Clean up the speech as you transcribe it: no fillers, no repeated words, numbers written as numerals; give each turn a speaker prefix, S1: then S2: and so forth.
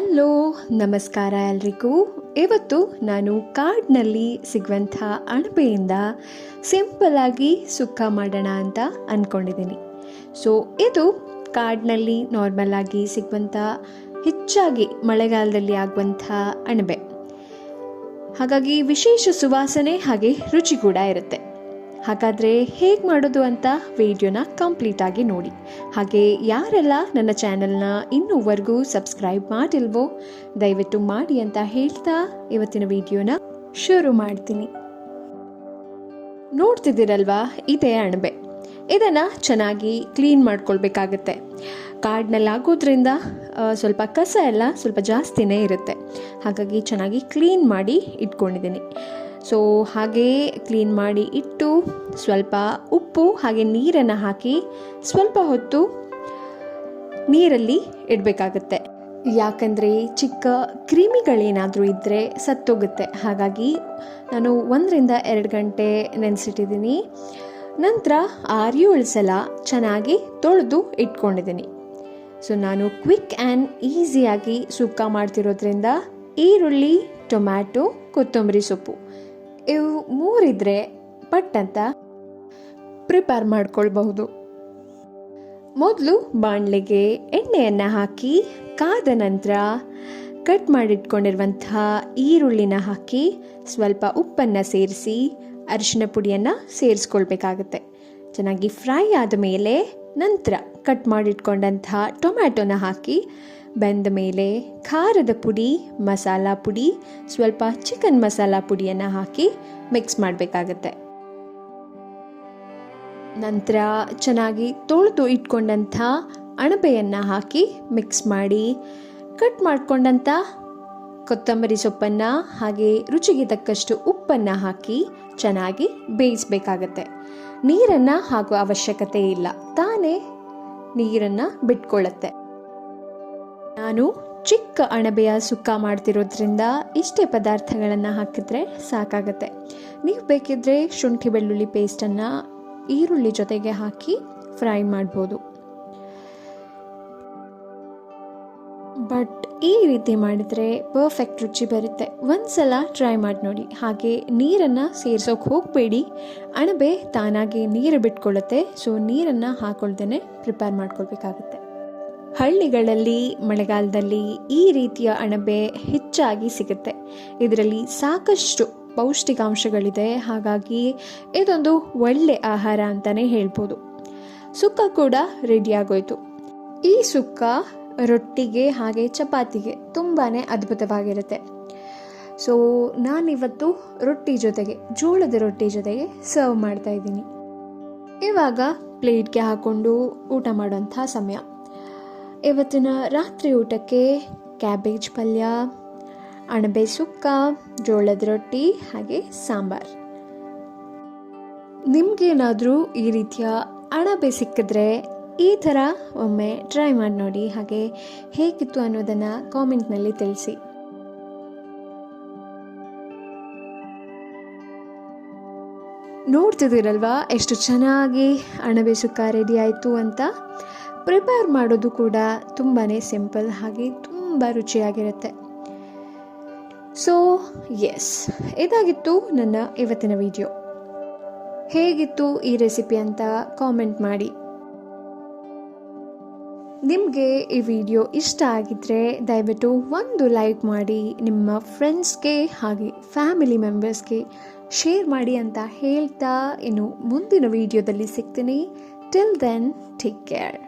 S1: Hello, ನಮಸ್ಕಾರ ಎಲ್ರಿಗೂ. ಇವತ್ತು ನಾನು ಕಾಡಿನಲ್ಲಿ ಸಿಗುವಂಥ ಅಣಬೆಯಿಂದ ಸಿಂಪಲ್ಲಾಗಿ ಸುಕ್ಕ ಮಾಡೋಣ ಅಂತ ಅಂದ್ಕೊಂಡಿದ್ದೀನಿ. ಸೊ ಇದು ಕಾಡಿನಲ್ಲಿ ನಾರ್ಮಲ್ಲಾಗಿ ಸಿಗುವಂಥ ಹೆಚ್ಚಾಗಿ ಮಳೆಗಾಲದಲ್ಲಿ ಆಗುವಂಥ ಅಣಬೆ. ಹಾಗಾಗಿ ವಿಶೇಷ ಸುವಾಸನೆ ಹಾಗೆ ರುಚಿ ಕೂಡ ಇರುತ್ತೆ. ಹಾಗಾದರೆ ಹೇಗೆ ಮಾಡೋದು ಅಂತ ವಿಡಿಯೋನ ಕಂಪ್ಲೀಟಾಗಿ ನೋಡಿ. ಹಾಗೆ ಯಾರೆಲ್ಲ ನನ್ನ ಚಾನಲ್ನ ಇನ್ನೂವರೆಗೂ ಸಬ್ಸ್ಕ್ರೈಬ್ ಮಾಡಿಲ್ವೋ ದಯವಿಟ್ಟು ಮಾಡಿ ಅಂತ ಹೇಳ್ತಾ ಇವತ್ತಿನ ವಿಡಿಯೋನ ಶುರು ಮಾಡ್ತೀನಿ. ನೋಡ್ತಿದ್ದೀರಲ್ವಾ, ಇದೇ ಅಣಬೆ. ಇದನ್ನು ಚೆನ್ನಾಗಿ ಕ್ಲೀನ್ ಮಾಡ್ಕೊಳ್ಬೇಕಾಗತ್ತೆ. ಕಾಡಿನಲ್ಲಿ ಆಗೋದ್ರಿಂದ ಸ್ವಲ್ಪ ಕಸ ಎಲ್ಲ ಸ್ವಲ್ಪ ಜಾಸ್ತಿನೇ ಇರುತ್ತೆ. ಹಾಗಾಗಿ ಚೆನ್ನಾಗಿ ಕ್ಲೀನ್ ಮಾಡಿ ಇಟ್ಕೊಂಡಿದ್ದೀನಿ. ಸೊ ಹಾಗೇ ಕ್ಲೀನ್ ಮಾಡಿ ಇಟ್ಟು ಸ್ವಲ್ಪ ಉಪ್ಪು ಹಾಗೆ ನೀರನ್ನು ಹಾಕಿ ಸ್ವಲ್ಪ ಹೊತ್ತು ನೀರಲ್ಲಿ ಇಡಬೇಕಾಗತ್ತೆ. ಯಾಕಂದರೆ ಚಿಕ್ಕ ಕ್ರಿಮಿಗಳೇನಾದರೂ ಇದ್ದರೆ ಸತ್ತೋಗುತ್ತೆ. ಹಾಗಾಗಿ ನಾನು 1 ರಿಂದ 2 ಗಂಟೆ ನೆನೆಸಿಟ್ಟಿದ್ದೀನಿ. ನಂತರ 6-7 ಸಲ ಚೆನ್ನಾಗಿ ತೊಳೆದು ಇಟ್ಕೊಂಡಿದ್ದೀನಿ. ಸೊ ನಾನು ಕ್ವಿಕ್ ಆ್ಯಂಡ್ ಈಸಿಯಾಗಿ ಸುಕ್ಕ ಮಾಡ್ತಿರೋದ್ರಿಂದ ಈರುಳ್ಳಿ, ಟೊಮ್ಯಾಟೊ, ಕೊತ್ತಂಬರಿ ಸೊಪ್ಪು ಇವು 3 ಇದ್ದರೆ ಪಟ್ಟಂತ ಪ್ರಿಪೇರ್ ಮಾಡ್ಕೊಳ್ಬಹುದು. ಮೊದಲು ಬಾಣಲೆಗೆ ಎಣ್ಣೆಯನ್ನು ಹಾಕಿ ಕಾದ ನಂತರ ಕಟ್ ಮಾಡಿಟ್ಕೊಂಡಿರುವಂಥ ಈರುಳ್ಳಿನ ಹಾಕಿ ಸ್ವಲ್ಪ ಉಪ್ಪನ್ನು ಸೇರಿಸಿ ಅರಿಶಿನ ಪುಡಿಯನ್ನು ಸೇರಿಸ್ಕೊಳ್ಬೇಕಾಗತ್ತೆ. ಚೆನ್ನಾಗಿ ಫ್ರೈ ಆದ ಮೇಲೆ ನಂತರ ಕಟ್ ಮಾಡಿಟ್ಕೊಂಡಂಥ ಟೊಮ್ಯಾಟೊನ ಹಾಕಿ ಬೆಂದ ಮೇಲೆ ಖಾರದ ಪುಡಿ, ಮಸಾಲ ಪುಡಿ, ಸ್ವಲ್ಪ ಚಿಕನ್ ಮಸಾಲ ಪುಡಿಯನ್ನು ಹಾಕಿ ಮಿಕ್ಸ್ ಮಾಡಬೇಕಾಗತ್ತೆ. ನಂತರ ಚೆನ್ನಾಗಿ ತೊಳೆದು ಇಟ್ಕೊಂಡಂಥ ಅಣಬೆಯನ್ನು ಹಾಕಿ ಮಿಕ್ಸ್ ಮಾಡಿ ಕಟ್ ಮಾಡಿಕೊಂಡಂಥ ಕೊತ್ತಂಬರಿ ಸೊಪ್ಪನ್ನು ಹಾಗೆ ರುಚಿಗೆ ತಕ್ಕಷ್ಟು ಉಪ್ಪನ್ನು ಹಾಕಿ ಚೆನ್ನಾಗಿ ಬೇಯಿಸಬೇಕಾಗತ್ತೆ. ನೀರನ್ನು ಹಾಕೋ ಅವಶ್ಯಕತೆ ಇಲ್ಲ, ತಾನೇ ನೀರನ್ನು ಬಿಟ್ಕೊಳ್ಳುತ್ತೆ. ನಾನು ಚಿಕ್ಕ ಅಣಬೆಯ ಸುಕ್ಕ ಮಾಡ್ತಿರೋದ್ರಿಂದ ಇಷ್ಟೇ ಪದಾರ್ಥಗಳನ್ನು ಹಾಕಿದ್ರೆ ಸಾಕಾಗತ್ತೆ. ನೀವು ಬೇಕಿದ್ರೆ ಶುಂಠಿ ಬೆಳ್ಳುಳ್ಳಿ ಪೇಸ್ಟನ್ನು ಈರುಳ್ಳಿ ಜೊತೆಗೆ ಹಾಕಿ ಫ್ರೈ ಮಾಡ್ಬೋದು. ಬಟ್ ಈ ರೀತಿ ಮಾಡಿದರೆ ಪರ್ಫೆಕ್ಟ್ ರುಚಿ ಬರುತ್ತೆ. ಒಂದ್ಸಲ ಟ್ರೈ ಮಾಡಿ ನೋಡಿ. ಹಾಗೆ ನೀರನ್ನು ಸೇರ್ಸೋಕೆ ಹೋಗಬೇಡಿ, ಅಣಬೆ ತಾನಾಗಿ ನೀರು ಬಿಟ್ಕೊಳ್ಳುತ್ತೆ. ಸೊ ನೀರನ್ನು ಹಾಕೊಳ್ದೇ ಪ್ರಿಪೇರ್ ಮಾಡ್ಕೊಳ್ಬೇಕಾಗತ್ತೆ. ಹಳ್ಳಿಗಳಲ್ಲಿ ಮಳೆಗಾಲದಲ್ಲಿ ಈ ರೀತಿಯ ಅಣಬೆ ಹೆಚ್ಚಾಗಿ ಸಿಗುತ್ತೆ. ಇದರಲ್ಲಿ ಸಾಕಷ್ಟು ಪೌಷ್ಟಿಕಾಂಶಗಳಿದೆ. ಹಾಗಾಗಿ ಇದೊಂದು ಒಳ್ಳೆ ಆಹಾರ ಅಂತಲೇ ಹೇಳ್ಬೋದು. ಸುಕ್ಕ ಕೂಡ ರೆಡಿಯಾಗೋಯ್ತು. ಈ ಸುಕ್ಕ ರೊಟ್ಟಿಗೆ ಹಾಗೆ ಚಪಾತಿಗೆ ತುಂಬಾ ಅದ್ಭುತವಾಗಿರುತ್ತೆ. ಸೊ ನಾನಿವತ್ತು ರೊಟ್ಟಿ ಜೊತೆಗೆ, ಜೋಳದ ರೊಟ್ಟಿ ಜೊತೆಗೆ ಸರ್ವ್ ಮಾಡ್ತಾ ಇದ್ದೀನಿ. ಇವಾಗ ಪ್ಲೇಟ್ಗೆ ಹಾಕ್ಕೊಂಡು ಊಟ ಮಾಡೋಂಥ ಸಮಯ. ಇವತ್ತಿನ ರಾತ್ರಿ ಊಟಕ್ಕೆ ಕ್ಯಾಬೇಜ್ ಪಲ್ಯ, ಅಣಬೆ ಸುಕ್ಕ, ಜೋಳದ ರೊಟ್ಟಿ ಹಾಗೆ ಸಾಂಬಾರ್. ನಿಮಗೇನಾದರೂ ಈ ರೀತಿಯ ಅಣಬೆ ಸಿಕ್ಕಿದ್ರೆ ಈ ಥರ ಒಮ್ಮೆ ಟ್ರೈ ಮಾಡಿ ನೋಡಿ. ಹಾಗೆ ಹೇಗಿತ್ತು ಅನ್ನೋದನ್ನು ಕಾಮೆಂಟ್ನಲ್ಲಿ ತಿಳಿಸಿ. ನೋಡ್ತಿದ್ದೀರಲ್ವಾ ಎಷ್ಟು ಚೆನ್ನಾಗಿ ಅಣಬೆ ಸುಕ್ಕ ರೆಡಿ ಆಯಿತು ಅಂತ. ಪ್ರಿಪೇರ್ ಮಾಡೋದು ಕೂಡ ತುಂಬಾ ಸಿಂಪಲ್ ಹಾಗೆ ತುಂಬ ರುಚಿಯಾಗಿರುತ್ತೆ. ಸೊ ಎಸ್, ಇದಾಗಿತ್ತು ನನ್ನ ಇವತ್ತಿನ ವಿಡಿಯೋ. ಹೇಗಿತ್ತು ಈ ರೆಸಿಪಿ ಅಂತ ಕಾಮೆಂಟ್ ಮಾಡಿ. ನಿಮಗೆ ಈ ವಿಡಿಯೋ ಇಷ್ಟ ಆಗಿದ್ದರೆ ದಯವಿಟ್ಟು ಒಂದು ಲೈಕ್ ಮಾಡಿ, ನಿಮ್ಮ ಫ್ರೆಂಡ್ಸ್ಗೆ ಹಾಗೆ ಫ್ಯಾಮಿಲಿ ಮೆಂಬರ್ಸ್ಗೆ ಶೇರ್ ಮಾಡಿ ಅಂತ ಹೇಳ್ತಾ ಇನ್ನು ಮುಂದಿನ ವಿಡಿಯೋದಲ್ಲಿ ಸಿಗ್ತೀನಿ. Till then, take care.